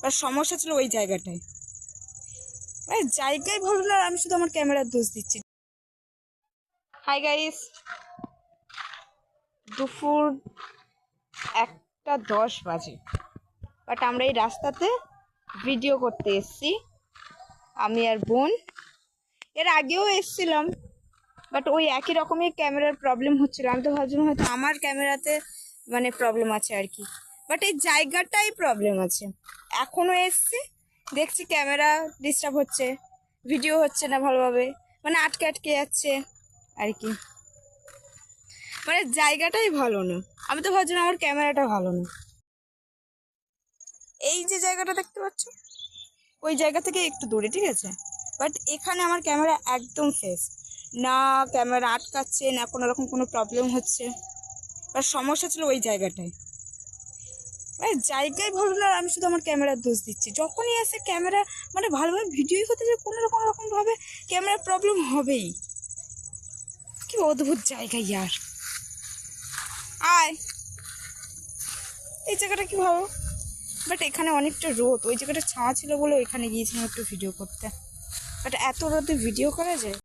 আর সমস্যা ছিল ওই জায়গাটায়। জায়গায় ভালো না, আমি শুধু আমার ক্যামেরার দোষ দিচ্ছি। হাই গাইস, দুপুর 1:10 বাজে, বাট আমরা এই রাস্তাতে ভিডিও করতে এসছি, আমি আর বোন। এর আগেও এসছিলাম, বাট ওই একই রকমই ক্যামেরার প্রবলেম হচ্ছিল। আমি তো ভাবছিলাম হয়তো আমার ক্যামেরাতে মানে প্রবলেম আছে আর কি, বাট এই জায়গাটাই প্রবলেম আছে। এখনো এসছি, দেখছি ক্যামেরা ডিস্টার্ব হচ্ছে, ভিডিও হচ্ছে না ভালোভাবে, মানে আটকে আটকে যাচ্ছে আর কি। মানে জায়গাটাই ভালো না। আমি তো ভাবছিলাম আমার ক্যামেরাটা ভালো না। এই যে জায়গাটা দেখতে পাচ্ছ, ওই জায়গা থেকে একটু দূরে, ঠিক আছে, বাট এখানে আমার ক্যামেরা একদম ফ্রেশ, না ক্যামেরা আটকাচ্ছে, না কোনো রকম কোনো প্রবলেম হচ্ছে। আর সমস্যা ছিল ওই জায়গাটায়। জায়গায় ভালো না, আমি শুধু আমার ক্যামেরার দোষ দিচ্ছি। যখনই আসে ক্যামেরা মানে ভালোভাবে ভিডিওই হতে যে কোনো রকম ভাবে ক্যামেরার প্রবলেম হবেই। কি অদ্ভুত জায়গা ইয়ার। আয়, এই জায়গাটা কি ভালো, বাট এখানে অনেকটা রোদ, ওই জায়গাটা ছায়া ছিল বলে ওইখানে গিয়েছিলাম একটু ভিডিও করতে, বাট এত রোদে ভিডিও করা যায়?